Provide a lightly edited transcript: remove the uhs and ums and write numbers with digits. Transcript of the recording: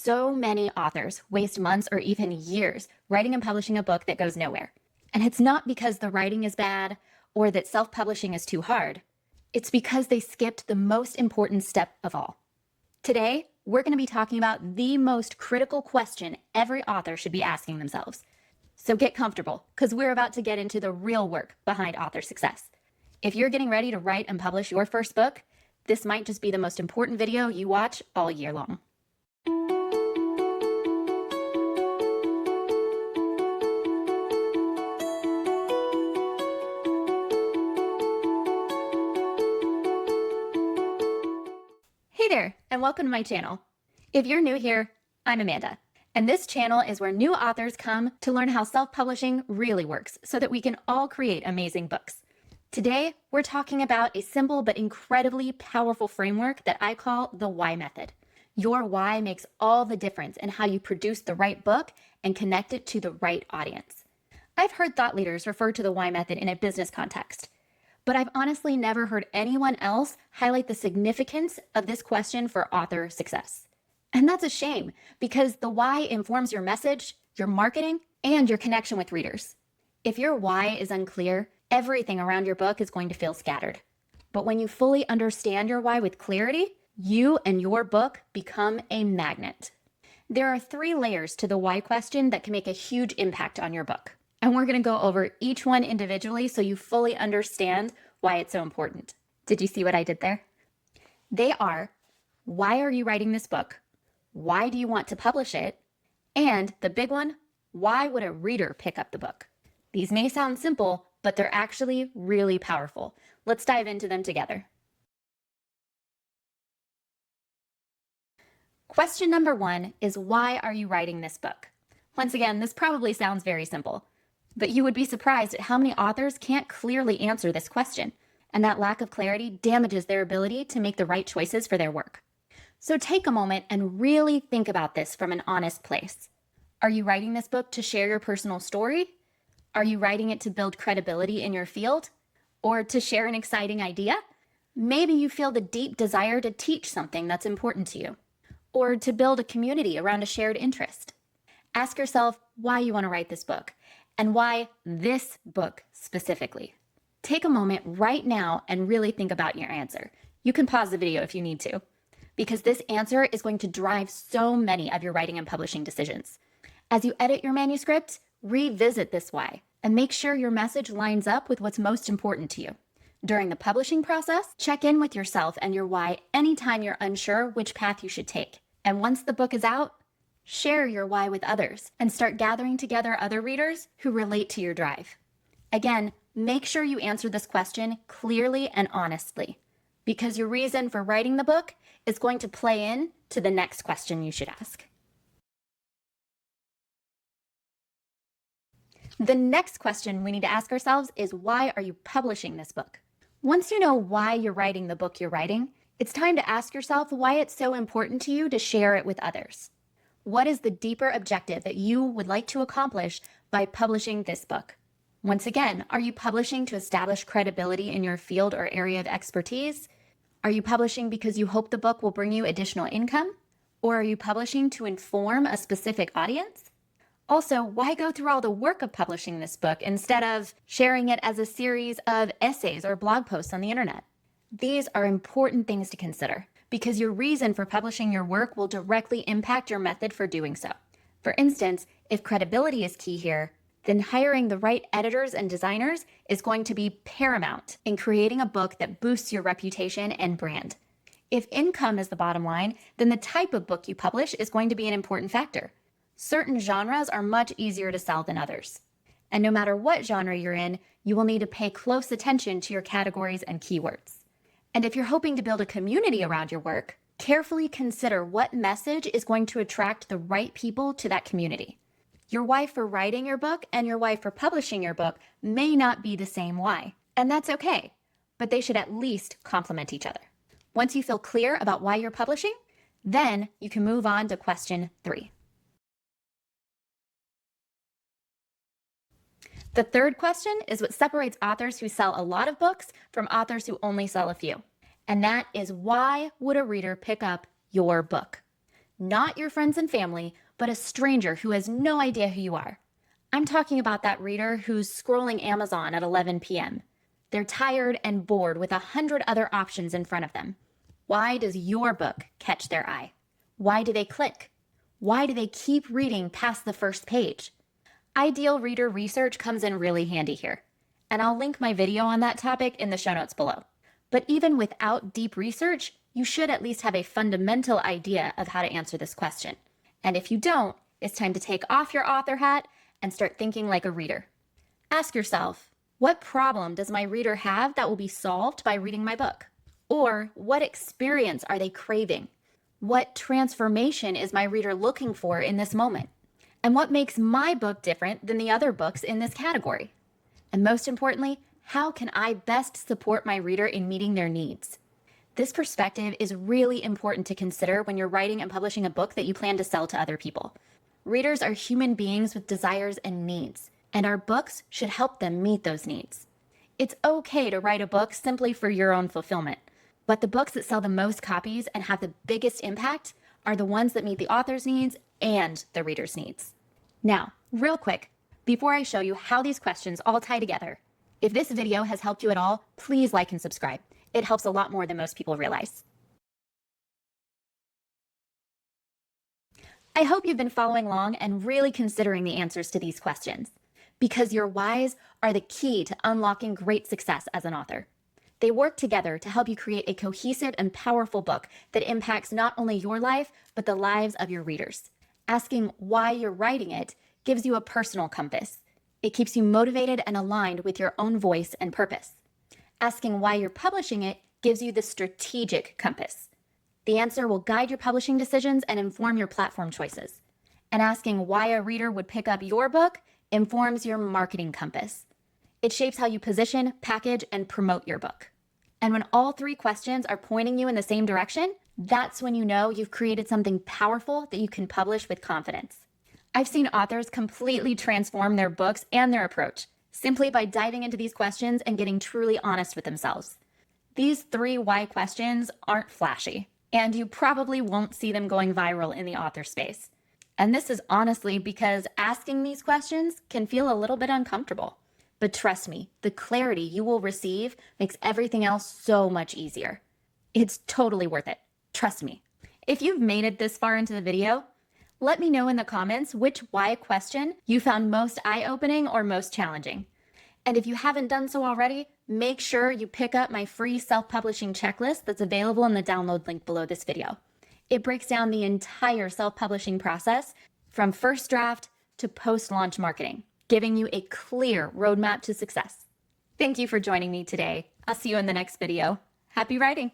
So many authors waste months or even years writing and publishing a book that goes nowhere. And it's not because the writing is bad or that self-publishing is too hard. It's because they skipped the most important step of all. Today, we're going to be talking about the most critical question every author should be asking themselves. So get comfortable, because we're about to get into the real work behind author success. If you're getting ready to write and publish your first book, this might just be the most important video you watch all year long. Hey there, and welcome to my channel. If you're new here, I'm Amanda, and this channel is where new authors come to learn how self-publishing really works so that we can all create amazing books. Today, we're talking about a simple but incredibly powerful framework that I call the why method. Your why makes all the difference in how you produce the right book and connect it to the right audience. I've heard thought leaders refer to the why method in a business context, but I've honestly never heard anyone else highlight the significance of this question for author success. And that's a shame, because the why informs your message, your marketing, and your connection with readers. If your why is unclear, everything around your book is going to feel scattered. But when you fully understand your why with clarity, you and your book become a magnet. There are 3 layers to the why question that can make a huge impact on your book. And we're going to go over each one individually so you fully understand why it's so important. Did you see what I did there? They are, why are you writing this book? Why do you want to publish it? And the big one, why would a reader pick up the book? These may sound simple, but they're actually really powerful. Let's dive into them together. Question number 1 is, why are you writing this book? Once again, this probably sounds very simple, but you would be surprised at how many authors can't clearly answer this question, and that lack of clarity damages their ability to make the right choices for their work. So take a moment and really think about this from an honest place. Are you writing this book to share your personal story? Are you writing it to build credibility in your field? Or to share an exciting idea? Maybe you feel the deep desire to teach something that's important to you, or to build a community around a shared interest. Ask yourself why you want to write this book, and why this book specifically. Take a moment right now and really think about your answer. You can pause the video if you need to, because this answer is going to drive so many of your writing and publishing decisions. As you edit your manuscript, revisit this why, and make sure your message lines up with what's most important to you. During the publishing process, check in with yourself and your why anytime you're unsure which path you should take. And once the book is out, share your why with others and start gathering together other readers who relate to your drive. Again, make sure you answer this question clearly and honestly, because your reason for writing the book is going to play in to the next question you should ask. The next question we need to ask ourselves is, why are you publishing this book? Once you know why you're writing the book you're writing, it's time to ask yourself why it's so important to you to share it with others. What is the deeper objective that you would like to accomplish by publishing this book? Once again, are you publishing to establish credibility in your field or area of expertise? Are you publishing because you hope the book will bring you additional income? Or are you publishing to inform a specific audience? Also, why go through all the work of publishing this book instead of sharing it as a series of essays or blog posts on the internet? These are important things to consider, because your reason for publishing your work will directly impact your method for doing so. For instance, if credibility is key here, then hiring the right editors and designers is going to be paramount in creating a book that boosts your reputation and brand. If income is the bottom line, then the type of book you publish is going to be an important factor. Certain genres are much easier to sell than others. And no matter what genre you're in, you will need to pay close attention to your categories and keywords. And if you're hoping to build a community around your work, carefully consider what message is going to attract the right people to that community. Your why for writing your book and your why for publishing your book may not be the same why, and that's okay, but they should at least complement each other. Once you feel clear about why you're publishing, then you can move on to question 3. The third question is what separates authors who sell a lot of books from authors who only sell a few. And that is, why would a reader pick up your book? not your friends and family, but a stranger who has no idea who you are. I'm talking about that reader who's scrolling Amazon at 11 p.m. They're tired and bored with 100 other options in front of them. Why does your book catch their eye? Why do they click? Why do they keep reading past the first page? Ideal reader research comes in really handy here, and I'll link my video on that topic in the show notes below. But even without deep research, you should at least have a fundamental idea of how to answer this question. And if you don't, it's time to take off your author hat and start thinking like a reader. Ask yourself, what problem does my reader have that will be solved by reading my book? Or what experience are they craving? What transformation is my reader looking for in this moment? And what makes my book different than the other books in this category? And most importantly, how can I best support my reader in meeting their needs? This perspective is really important to consider when you're writing and publishing a book that you plan to sell to other people. Readers are human beings with desires and needs, and our books should help them meet those needs. It's okay to write a book simply for your own fulfillment, but the books that sell the most copies and have the biggest impact are the ones that meet the author's needs and the reader's needs. Now, real quick, before I show you how these questions all tie together, if this video has helped you at all, please like and subscribe. It helps a lot more than most people realize. I hope you've been following along and really considering the answers to these questions, because your whys are the key to unlocking great success as an author. They work together to help you create a cohesive and powerful book that impacts not only your life, but the lives of your readers. Asking why you're writing it gives you a personal compass. It keeps you motivated and aligned with your own voice and purpose. Asking why you're publishing it gives you the strategic compass. The answer will guide your publishing decisions and inform your platform choices. And asking why a reader would pick up your book informs your marketing compass. It shapes how you position, package, and promote your book. And when all three questions are pointing you in the same direction, that's when you know you've created something powerful that you can publish with confidence. I've seen authors completely transform their books and their approach simply by diving into these questions and getting truly honest with themselves. These 3 why questions aren't flashy, and you probably won't see them going viral in the author space. And this is honestly because asking these questions can feel a little bit uncomfortable. But trust me, the clarity you will receive makes everything else so much easier. It's totally worth it. Trust me. If you've made it this far into the video, let me know in the comments which why question you found most eye-opening or most challenging. And if you haven't done so already, make sure you pick up my free self-publishing checklist that's available in the download link below this video. It breaks down the entire self-publishing process from first draft to post-launch marketing, giving you a clear roadmap to success. Thank you for joining me today. I'll see you in the next video. Happy writing!